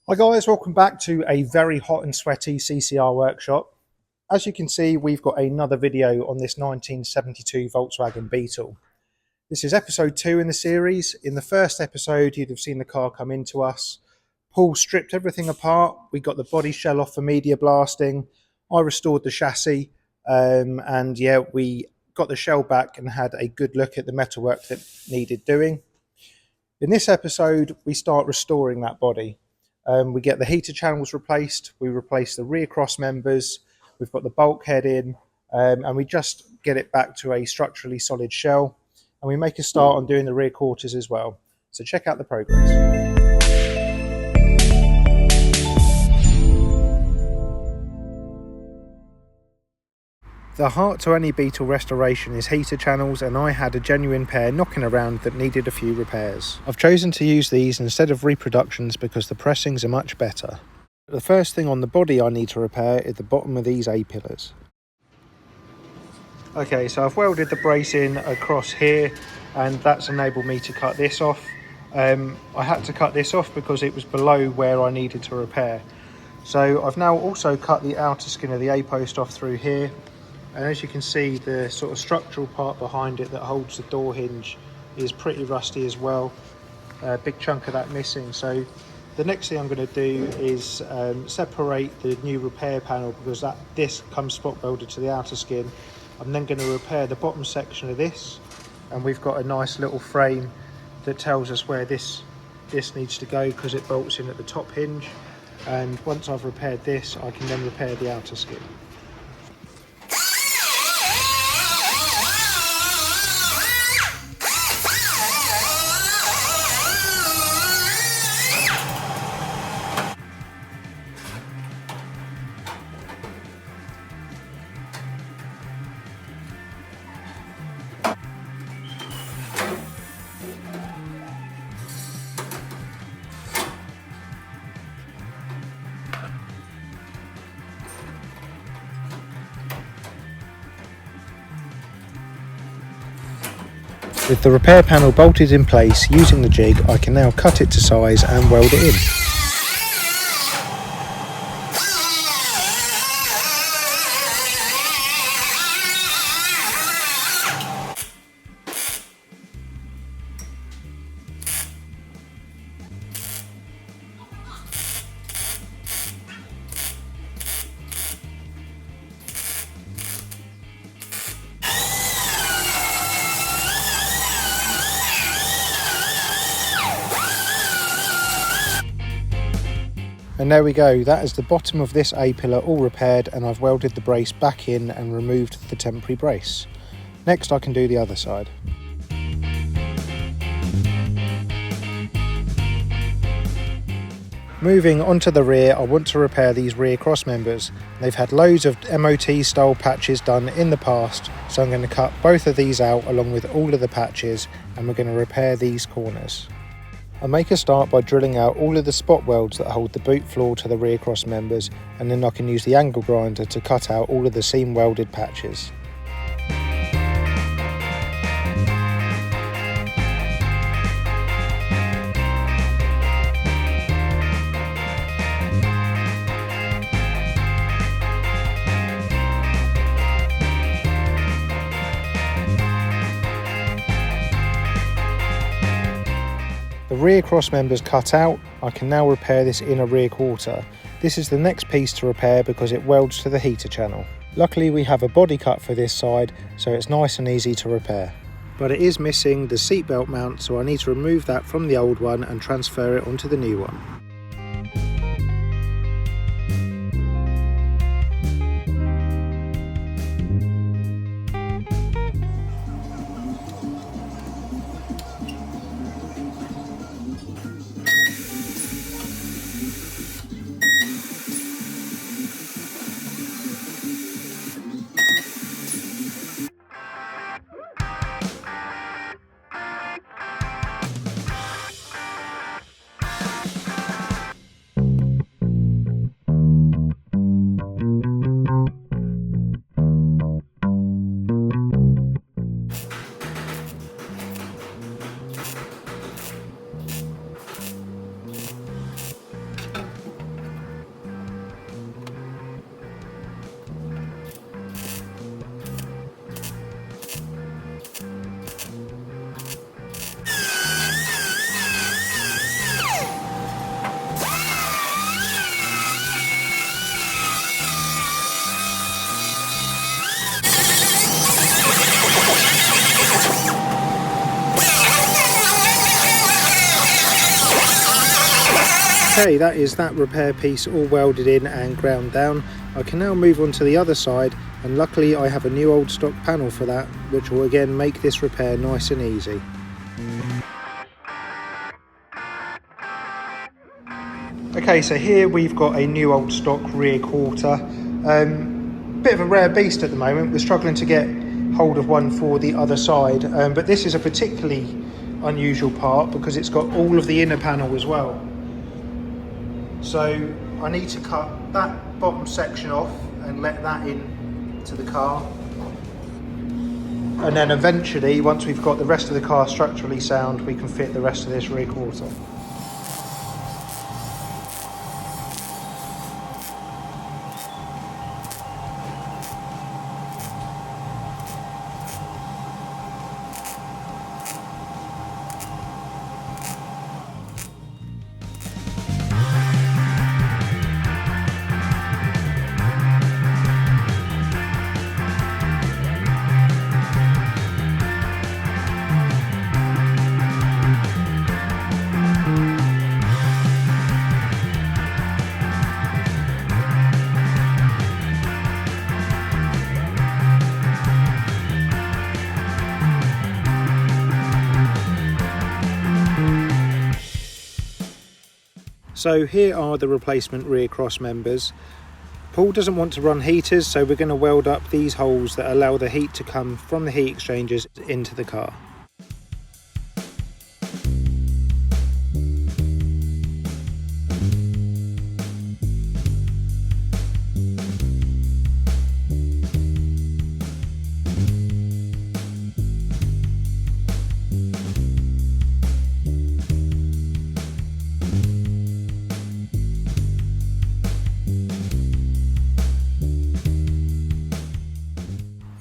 Hi guys, welcome back to a very hot and sweaty CCR workshop. As you can see, we've got another video on this 1972 Volkswagen Beetle. This is episode 2 in the series. In the first episode, you'd have seen the car come into us. Paul stripped everything apart. We got the body shell off for media blasting. I restored the chassis, and we got the shell back and had a good look at the metalwork that needed doing. In this episode, we start restoring that body. We get the heater channels replaced, we replace the rear cross members, we've got the bulkhead in, and we just get it back to a structurally solid shell, and we make a start on doing the rear quarters as well. So check out the progress. The heart to any Beetle restoration is heater channels, and I had a genuine pair knocking around that needed a few repairs. I've chosen to use these instead of reproductions because the pressings are much better. The first thing on the body I need to repair is the bottom of these A-pillars. Okay, so I've welded the brace in across here, and that's enabled me to cut this off. I had to cut this off because it was below where I needed to repair. So I've now also cut the outer skin of the A-post off through here. And as you can see, the sort of structural part behind it that holds the door hinge is pretty rusty as well. A big chunk of that missing. So the next thing I'm going to do is separate the new repair panel, because this comes spot welded to the outer skin. I'm then going to repair the bottom section of this, and we've got a nice little frame that tells us where this needs to go because it bolts in at the top hinge. And once I've repaired this, I can then repair the outer skin. With the repair panel bolted in place using the jig, I can now cut it to size and weld it in. And there we go, that is the bottom of this A-pillar all repaired, and I've welded the brace back in and removed the temporary brace. Next I can do the other side. Moving onto the rear, I want to repair these rear cross members. They've had loads of MOT style patches done in the past, so I'm going to cut both of these out along with all of the patches, and we're going to repair these corners. I make a start by drilling out all of the spot welds that hold the boot floor to the rear cross members, and then I can use the angle grinder to cut out all of the seam welded patches. The rear cross members cut out, I can now repair this inner rear quarter. This is the next piece to repair because it welds to the heater channel. Luckily we have a body cut for this side, so it's nice and easy to repair. But it is missing the seatbelt mount, so I need to remove that from the old one and transfer it onto the new one. Okay, that is that repair piece all welded in and ground down. I can now move on to the other side, and luckily I have a new old stock panel for that, which will again make this repair nice and easy. Okay, so here we've got a new old stock rear quarter. Bit of a rare beast at the moment. We're struggling to get hold of one for the other side, but this is a particularly unusual part because it's got all of the inner panel as well. So I need to cut that bottom section off and let that in to the car. And then eventually, once we've got the rest of the car structurally sound, we can fit the rest of this rear quarter. So here are the replacement rear cross members. Paul doesn't want to run heaters, so we're going to weld up these holes that allow the heat to come from the heat exchangers into the car.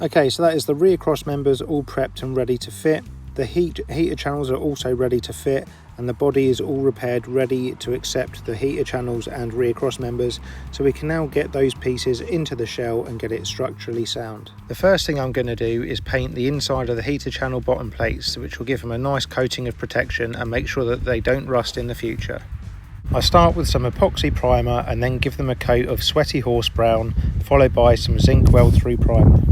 Okay, so that is the rear cross members all prepped and ready to fit. The heater channels are also ready to fit, and the body is all repaired, ready to accept the heater channels and rear cross members, so we can now get those pieces into the shell and get it structurally sound. The first thing I'm going to do is paint the inside of the heater channel bottom plates, which will give them a nice coating of protection and make sure that they don't rust in the future. I start with some epoxy primer and then give them a coat of sweaty horse brown, followed by some zinc weld through primer.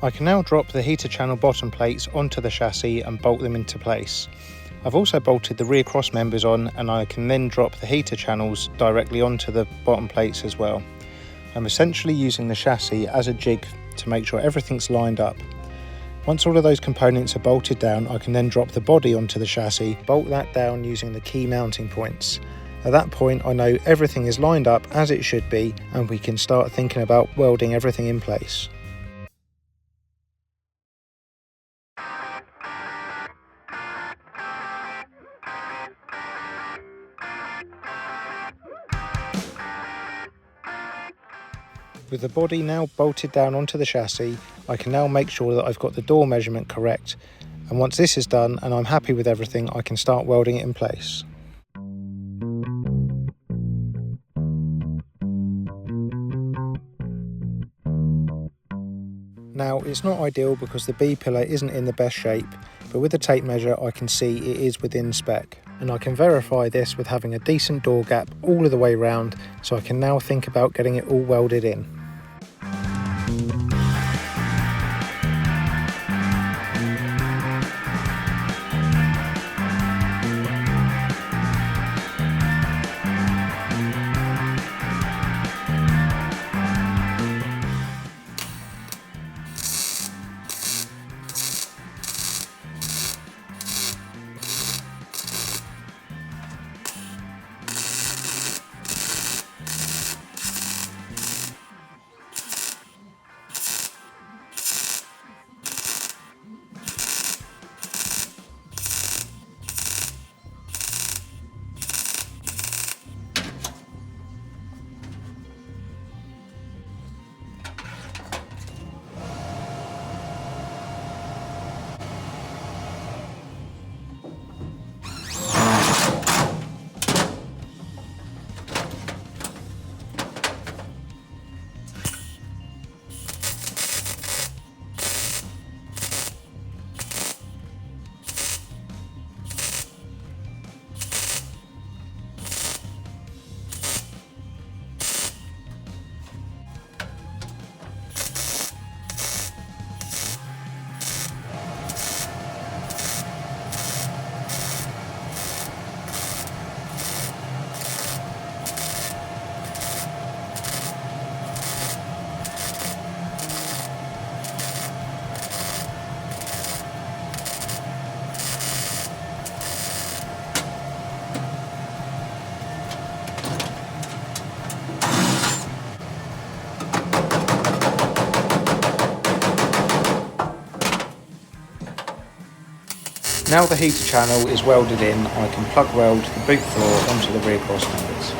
I can now drop the heater channel bottom plates onto the chassis and bolt them into place. I've also bolted the rear cross members on, and I can then drop the heater channels directly onto the bottom plates as well. I'm essentially using the chassis as a jig to make sure everything's lined up. Once all of those components are bolted down, I can then drop the body onto the chassis, bolt that down using the key mounting points. At that point I know everything is lined up as it should be, and we can start thinking about welding everything in place. With the body now bolted down onto the chassis, I can now make sure that I've got the door measurement correct, and once this is done and I'm happy with everything, I can start welding it in place. Now, it's not ideal because the B-pillar isn't in the best shape, but with the tape measure I can see it is within spec, and I can verify this with having a decent door gap all of the way round, so I can now think about getting it all welded in. Now the heater channel is welded in, I can plug weld the boot floor onto the rear cross members.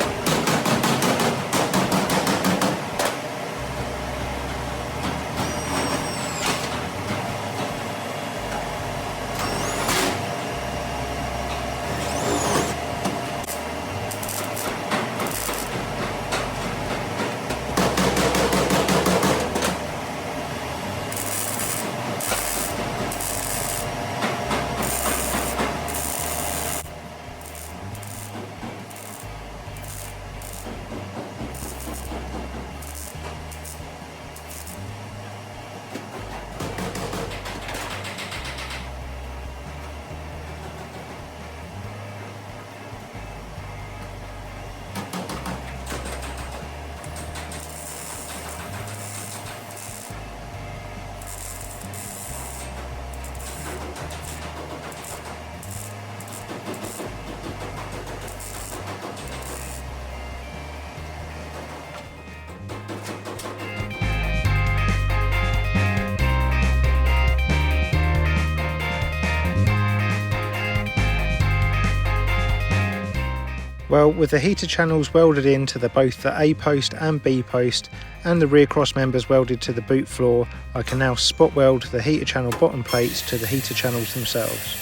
Well, with the heater channels welded into both the A post and B post and the rear cross members welded to the boot floor, I can now spot weld the heater channel bottom plates to the heater channels themselves.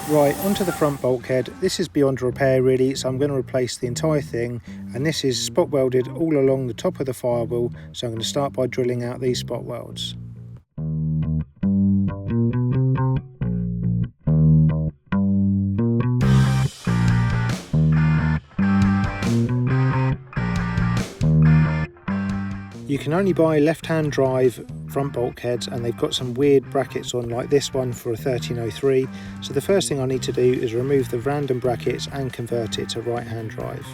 Right, onto the front bulkhead. This is beyond repair really, so I'm going to replace the entire thing, and this is spot welded all along the top of the firewall, so I'm going to start by drilling out these spot welds. You can only buy left-hand drive front bulkheads, and they've got some weird brackets on like this one for a 1303. So the first thing I need to do is remove the random brackets and convert it to right-hand drive.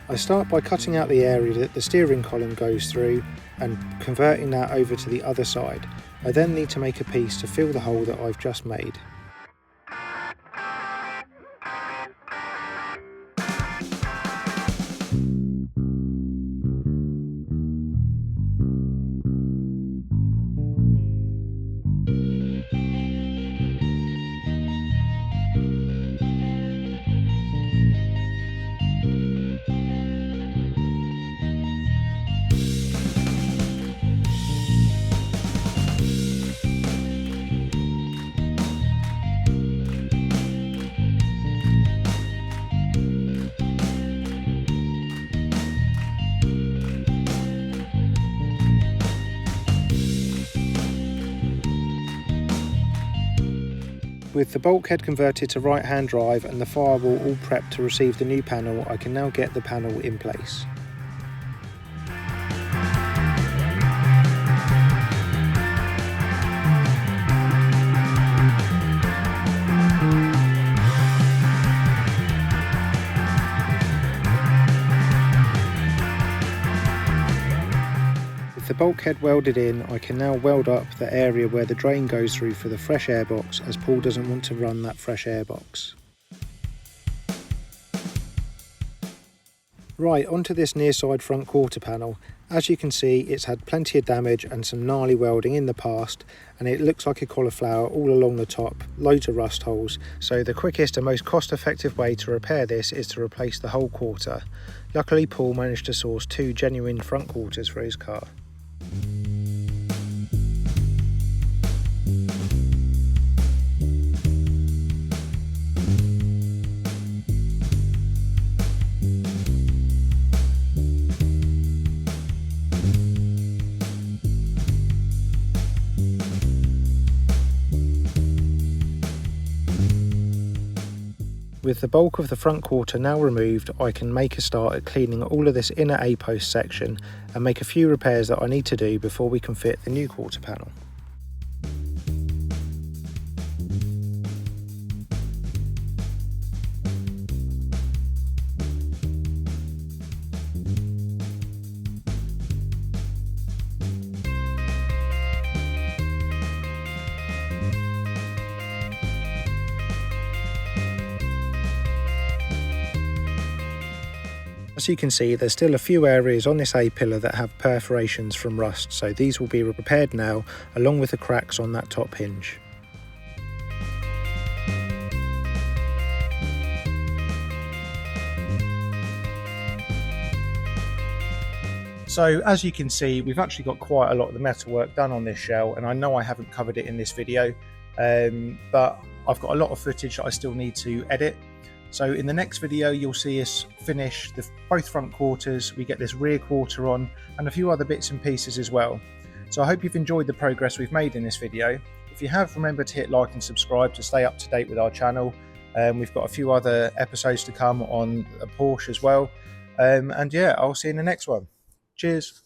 I start by cutting out the area that the steering column goes through and converting that over to the other side. I then need to make a piece to fill the hole that I've just made. With the bulkhead converted to right-hand drive and the firewall all prepped to receive the new panel, I can now get the panel in place. With the bulkhead welded in, I can now weld up the area where the drain goes through for the fresh air box, as Paul doesn't want to run that fresh air box. Right, onto this near side front quarter panel. As you can see, it's had plenty of damage and some gnarly welding in the past, and it looks like a cauliflower all along the top, loads of rust holes. So the quickest and most cost-effective way to repair this is to replace the whole quarter. Luckily, Paul managed to source 2 genuine front quarters for his car. With the bulk of the front quarter now removed, I can make a start at cleaning all of this inner A-post section and make a few repairs that I need to do before we can fit the new quarter panel. As you can see, there's still a few areas on this A-pillar that have perforations from rust, so these will be repaired now, along with the cracks on that top hinge. So as you can see, we've actually got quite a lot of the metalwork done on this shell, and I know I haven't covered it in this video, but I've got a lot of footage that I still need to edit. So in the next video, you'll see us finish both front quarters, we get this rear quarter on, and a few other bits and pieces as well. So I hope you've enjoyed the progress we've made in this video. If you have, remember to hit like and subscribe to stay up to date with our channel. We've got a few other episodes to come on a Porsche as well. And yeah, I'll see you in the next one. Cheers.